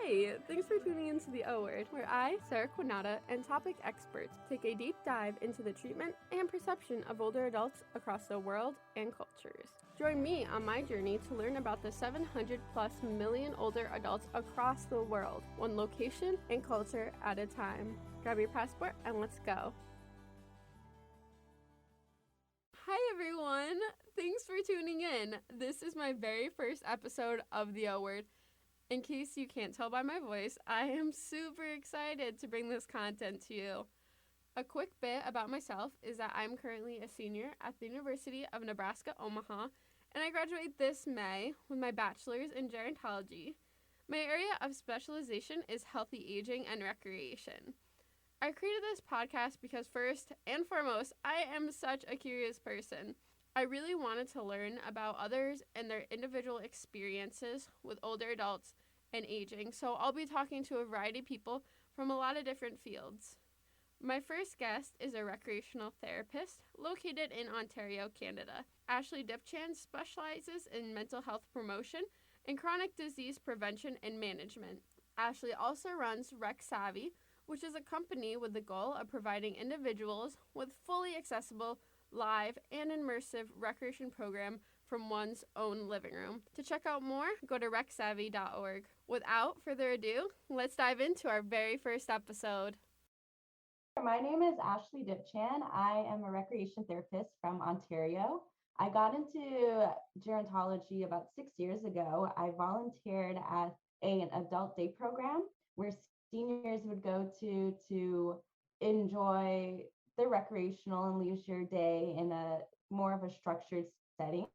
Hey, thanks for tuning into The O Word, where I, Sarah Quinata, and topic experts take a deep dive into the treatment and perception of older adults across the world and cultures. Join me on my journey to learn about the 700 plus million older adults across the world, one location and culture at a time. Grab your passport and let's go. Hi everyone, thanks for tuning in. This is my very first episode of The O Word. In case you can't tell by my voice, I am super excited to bring this content to you. A quick bit about myself is that I'm currently a senior at the University of Nebraska, Omaha, and I graduate this May with my bachelor's in gerontology. My area of specialization is healthy aging and recreation. I created this podcast because first and foremost, I am such a curious person. I really wanted to learn about others and their individual experiences with older adults and aging, so I'll be talking to a variety of people from a lot of different fields. My first guest is a recreational therapist located in Ontario, Canada. Ashley Dipchan specializes in mental health promotion and chronic disease prevention and management. Ashley also runs Rec Savvy, which is a company with the goal of providing individuals with fully accessible live and immersive recreation program from one's own living room. To check out more, go to recsavvy.org. Without further ado, let's dive into our very first episode. My name is Ashley Dipchan. I am a recreation therapist from Ontario. I got into gerontology about 6 years ago. I volunteered at an adult day program where seniors would go to enjoy their recreational and leisure day in a more of a structured setting.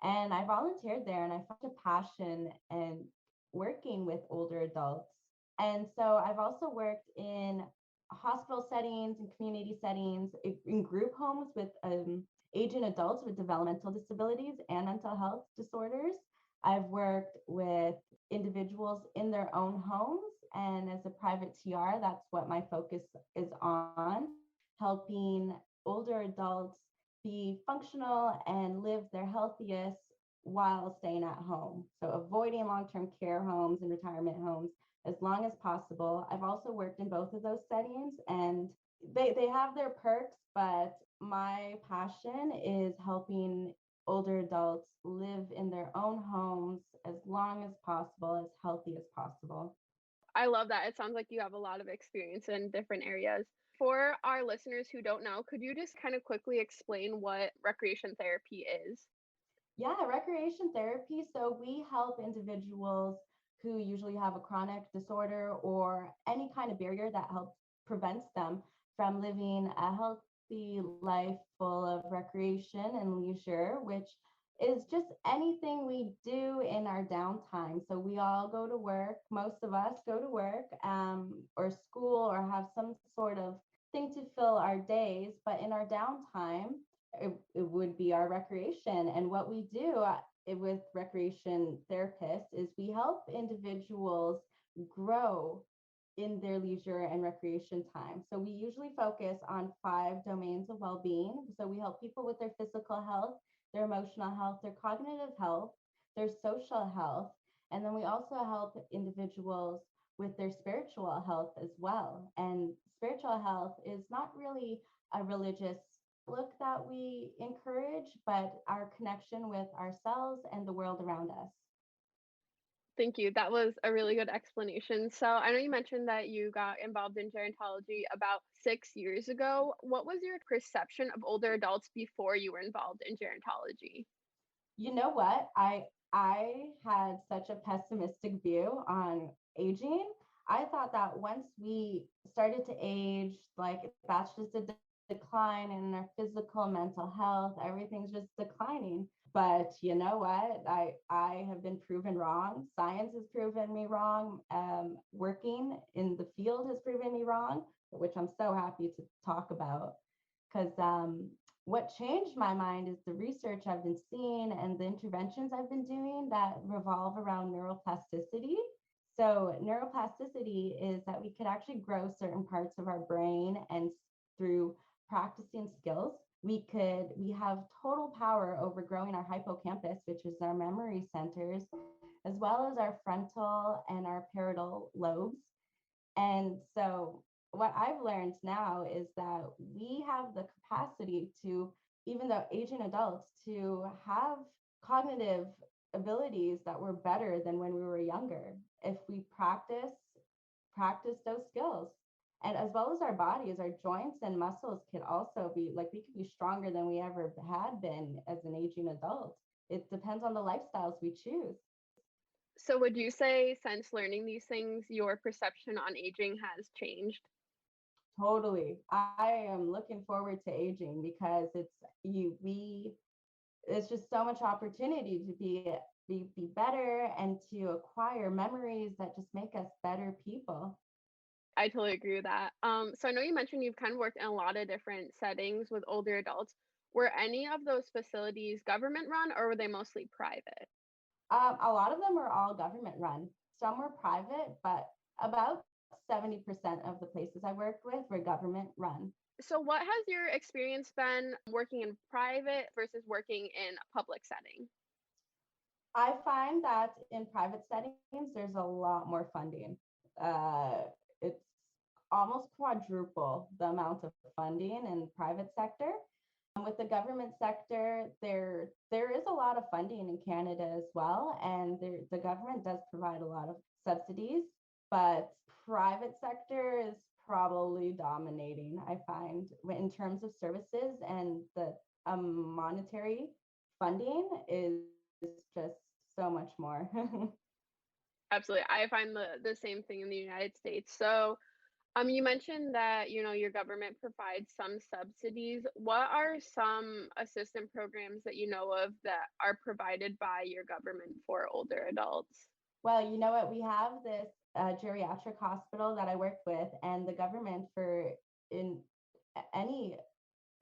And I volunteered there and I found a passion in working with older adults. And so I've also worked in hospital settings and community settings, in group homes with aging adults with developmental disabilities and mental health disorders. I've worked with individuals in their own homes, and as a private TR, that's what my focus is on, helping older adults be functional and live their healthiest while staying at home. So avoiding long-term care homes and retirement homes as long as possible. I've also worked in both of those settings, and they have their perks, but my passion is helping older adults live in their own homes as long as possible, as healthy as possible. I love that. It sounds like you have a lot of experience in different areas. For our listeners who don't know, could you just kind of quickly explain what recreation therapy is? Yeah, recreation therapy. So we help individuals who usually have a chronic disorder or any kind of barrier that helps prevents them from living a healthy life full of recreation and leisure, which is just anything we do in our downtime. So we all go to work, most of us go to work or school or have some sort of thing to fill our days, but in our downtime, it would be our recreation. And what we do with recreation therapists is we help individuals grow in their leisure and recreation time. So we usually focus on 5 domains of well-being. So we help people with their physical health, their emotional health, their cognitive health, their social health, and then we also help individuals with their spiritual health as well. And spiritual health is not really a religious look that we encourage, but our connection with ourselves and the world around us. Thank you. That was a really good explanation. So I know you mentioned that you got involved in gerontology about 6 years ago. What was your perception of older adults before you were involved in gerontology? You know what? I had such a pessimistic view on aging. I thought that once we started to age, like that's just a decline in our physical and mental health. Everything's just declining. But you know what? I have been proven wrong. Science has proven me wrong. Working in the field has proven me wrong, which I'm so happy to talk about. Because what changed my mind is the research I've been seeing and the interventions I've been doing that revolve around neuroplasticity. So, neuroplasticity is that we could actually grow certain parts of our brain, and through practicing skills, we have total power over growing our hippocampus, which is our memory centers, as well as our frontal and our parietal lobes. And so, what I've learned now is that we have the capacity to, even though aging adults, to have cognitive abilities that were better than when we were younger if we practice those skills. And as well as our bodies, our joints and muscles could also be like, we could be stronger than we ever had been as an aging adult. It depends on the lifestyles we choose. So would you say since learning these things, your perception on aging has changed? Totally. I am looking forward to aging because it's just so much opportunity to be better and to acquire memories that just make us better people. I totally agree with that. So I know you mentioned you've kind of worked in a lot of different settings with older adults. Were any of those facilities government run or were they mostly private? A lot of them are all government run. Some were private, but about 70% of the places I worked with were government run. So what has your experience been working in private versus working in a public setting? I find that in private settings, there's a lot more funding. It's almost quadruple the amount of funding in private sector. With the government sector, there is a lot of funding in Canada as well, and the government does provide a lot of subsidies, but private sector is probably dominating. I find in terms of services and the monetary funding is just so much more. Absolutely. I find the same thing in the United States. So, you mentioned that, your government provides some subsidies. What are some assistant programs that you know of that are provided by your government for older adults? Well, you know what? We have this geriatric hospital that I work with, and the government for in any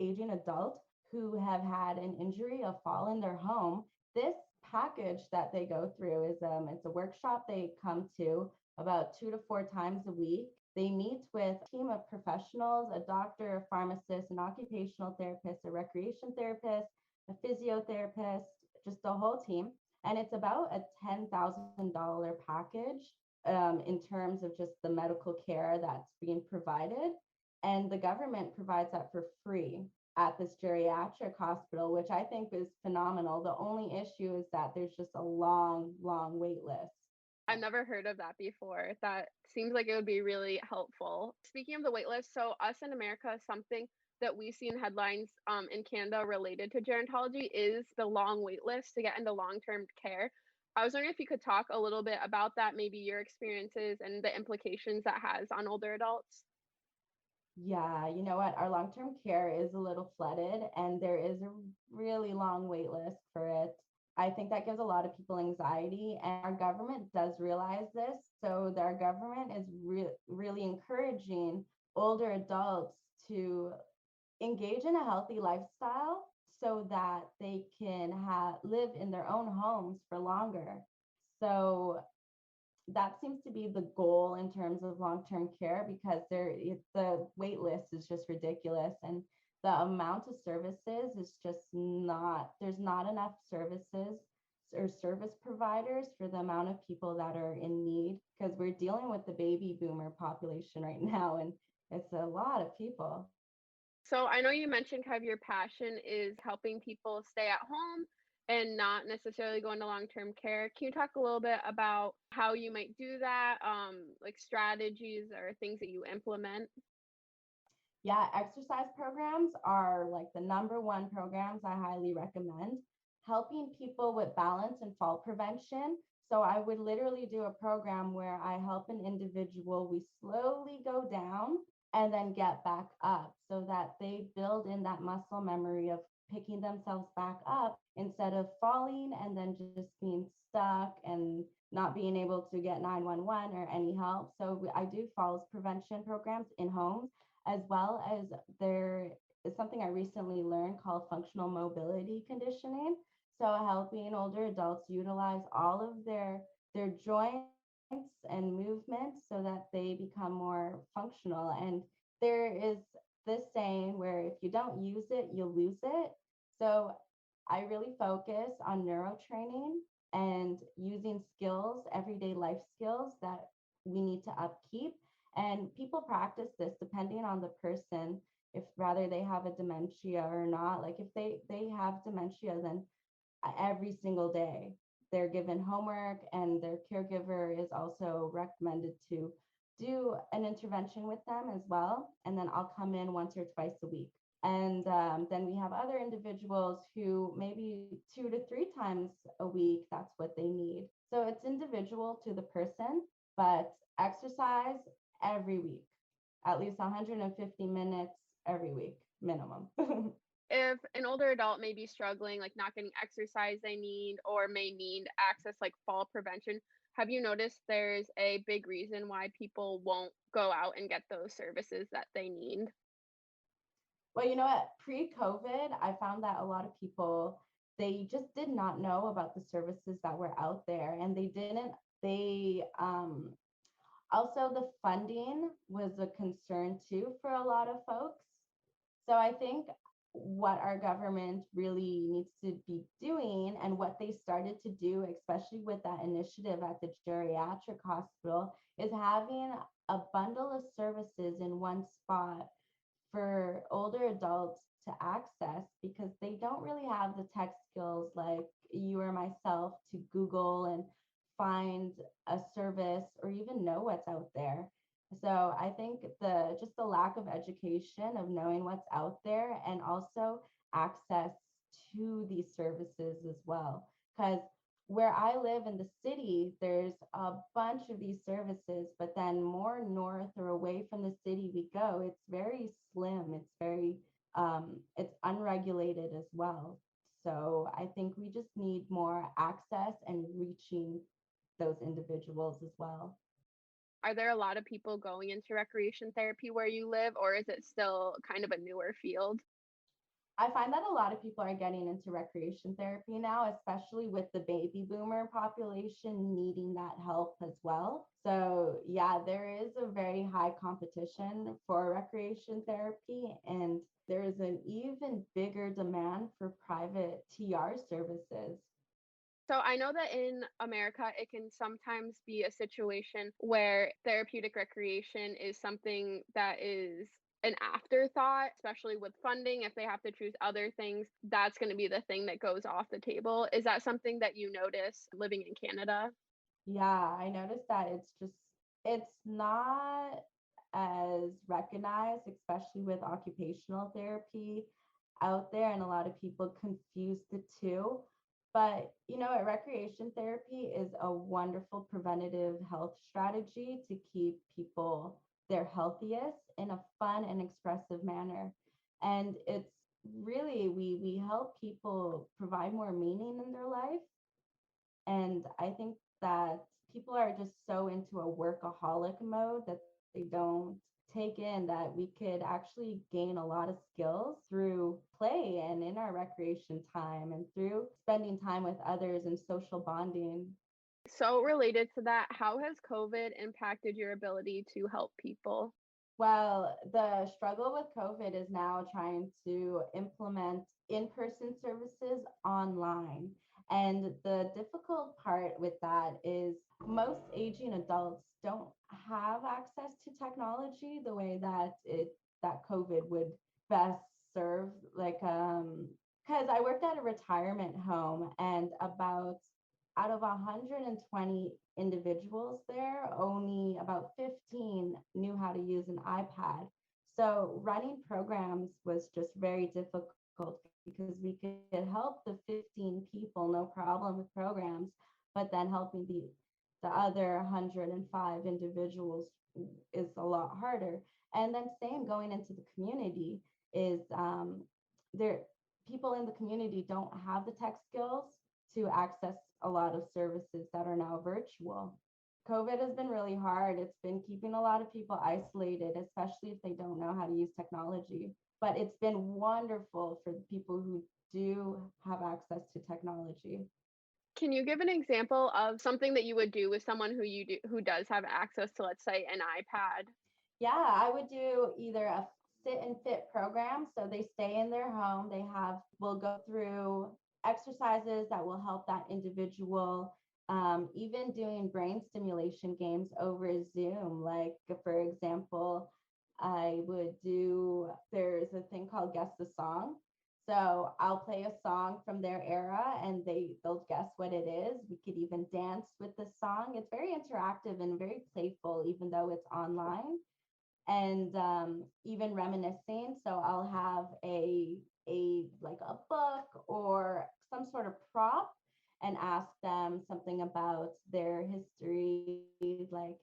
aging adult who have had an injury, a fall in their home, this package that they go through is it's a workshop they come to about 2 to 4 times a week. They meet with a team of professionals, a doctor, a pharmacist, an occupational therapist, a recreation therapist, a physiotherapist, just the whole team. And it's about a $10,000 package in terms of just the medical care that's being provided. And the government provides that for free at this geriatric hospital, which I think is phenomenal. The only issue is that there's just a long, long wait list. I've never heard of that before. That seems like it would be really helpful. Speaking of the wait list, so us in America, something that we see in headlines in Canada related to gerontology is the long wait list to get into long-term care. I was wondering if you could talk a little bit about that, maybe your experiences and the implications that has on older adults. Yeah, you know what? Our long term care is a little flooded, and there is a really long wait list for it. I think that gives a lot of people anxiety, and our government does realize this. So, our government is really encouraging older adults to engage in a healthy lifestyle so that they can live in their own homes for longer. So, that seems to be the goal in terms of long-term care because the wait list is just ridiculous, and the amount of services is just not there's not enough services or service providers for the amount of people that are in need, because we're dealing with the baby boomer population right now, and it's a lot of people. So I know you mentioned kind of your passion is helping people stay at home and not necessarily go into long-term care. Can you talk a little bit about how you might do that, like strategies or things that you implement? Yeah, exercise programs are like the number one programs I highly recommend. Helping people with balance and fall prevention. So I would literally do a program where I help an individual, we slowly go down and then get back up so that they build in that muscle memory of picking themselves back up instead of falling and then just being stuck and not being able to get 911 or any help. So I do falls prevention programs in homes, as well as there is something I recently learned called functional mobility conditioning. So helping older adults utilize all of their joints and movements so that they become more functional. And there is this saying where if you don't use it, you'll lose it. So I really focus on neurotraining and using skills, everyday life skills that we need to upkeep. And people practice this depending on the person, if rather they have a dementia or not. Like if they have dementia, then every single day they're given homework, and their caregiver is also recommended to do an intervention with them as well. And then I'll come in once or twice a week. And then we have other individuals who maybe 2 to 3 times a week, that's what they need. So it's individual to the person, but exercise every week, at least 150 minutes every week, minimum. If an older adult may be struggling, like not getting exercise they need, or may need access like fall prevention, have you noticed there's a big reason why people won't go out and get those services that they need? Well, you know what? Pre-COVID, I found that a lot of people, they just did not know about the services that were out there, and they also the funding was a concern too for a lot of folks. So I think what our government really needs to be doing, and what they started to do, especially with that initiative at the geriatric hospital, is having a bundle of services in one spot for older adults to access, because they don't really have the tech skills like you or myself to Google and find a service or even know what's out there. So I think the lack of education of knowing what's out there, and also access to these services as well. Because where I live in the city, there's a bunch of these services, but then more north or away from the city we go, it's very slim. It's unregulated as well. So I think we just need more access and reaching those individuals as well. Are there a lot of people going into recreation therapy where you live, or is it still kind of a newer field? I find that a lot of people are getting into recreation therapy now, especially with the baby boomer population needing that help as well. So, yeah, there is a very high competition for recreation therapy, and there is an even bigger demand for private TR services. So I know that in America, it can sometimes be a situation where therapeutic recreation is something that is an afterthought, especially with funding. If they have to choose other things, that's going to be the thing that goes off the table. Is that something that you notice living in Canada? Yeah, I noticed that it's not as recognized, especially with occupational therapy out there, and a lot of people confuse the two. But recreation therapy is a wonderful preventative health strategy to keep people their healthiest in a fun and expressive manner. And it's really, we help people provide more meaning in their life. And I think that people are just so into a workaholic mode that they don't take in that we could actually gain a lot of skills through play and in our recreation time, and through spending time with others and social bonding. So, related to that, how has COVID impacted your ability to help people? Well, the struggle with COVID is now trying to implement in person services online. And the difficult part with that is most aging adults don't have access to technology the way that COVID would best serve. Like, because I worked at a retirement home, and about out of 120 individuals there, only about 15 knew how to use an iPad. So running programs was just very difficult, because we could help the 15 people no problem with programs, but then helping the other 105 individuals is a lot harder. And then same going into the community is there people in the community don't have the tech skills to access a lot of services that are now virtual. COVID has been really hard. It's been keeping a lot of people isolated, especially if they don't know how to use technology. But it's been wonderful for the people who do have access to technology. Can you give an example of something that you would do with someone who does have access to, let's say, an iPad? Yeah, I would do either a sit and fit program. So they stay in their home. We'll go through exercises that will help that individual. Even doing brain stimulation games over Zoom. Like, for example, there's a thing called Guess the Song. So I'll play a song from their era and they'll guess what it is. We could even dance with the song. It's very interactive and very playful, even though it's online. And even reminiscing. So I'll have a like a book or some sort of prop and ask them something about their history. Like,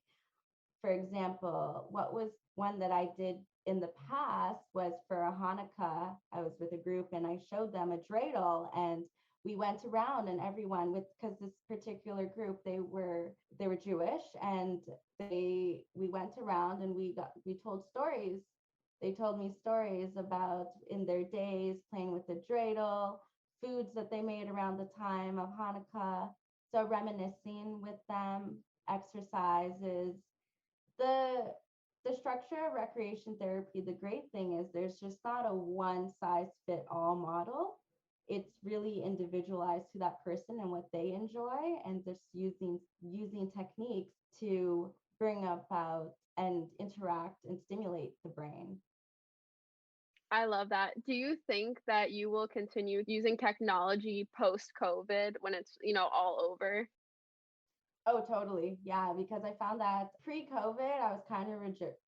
for example, what was one that I did in the past was for a Hanukkah. I was with a group and I showed them a dreidel, and we went around and everyone, with because this particular group, they were Jewish, and we went around and we told stories. They told me stories about in their days playing with the dreidel, foods that they made around the time of Hanukkah. So reminiscing with them, exercises, the the structure of recreation therapy. The great thing is there's just not a one size fit all model. It's really individualized to that person and what they enjoy, and just using techniques to bring about and interact and stimulate the brain. I love that. Do you think that you will continue using technology post COVID when it's, all over? Oh, totally. Yeah, because I found that pre-COVID, I was kind of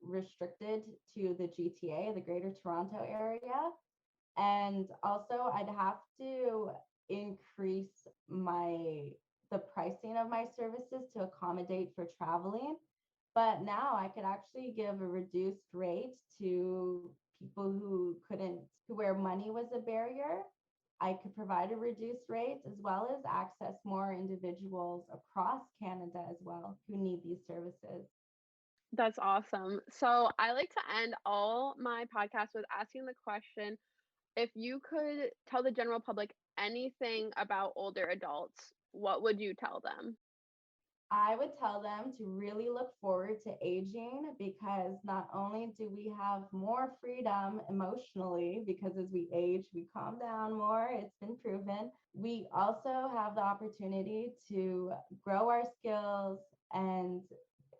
restricted to the GTA, the Greater Toronto area. And also, I'd have to increase the pricing of my services to accommodate for traveling. But now I could actually give a reduced rate to people who couldn't, where money was a barrier. I could provide a reduced rate as well as access more individuals across Canada as well who need these services. That's awesome. So I like to end all my podcasts with asking the question, if you could tell the general public anything about older adults, what would you tell them? I would tell them to really look forward to aging, because not only do we have more freedom emotionally, because as we age, we calm down more, it's been proven. We also have the opportunity to grow our skills and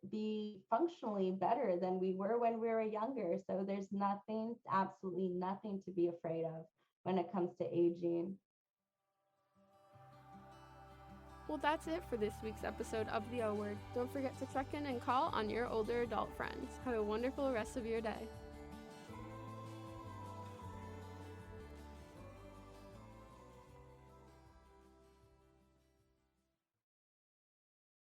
be functionally better than we were when we were younger. So there's nothing, absolutely nothing to be afraid of when it comes to aging. Well, that's it for this week's episode of The O Word. Don't forget to check in and call on your older adult friends. Have a wonderful rest of your day.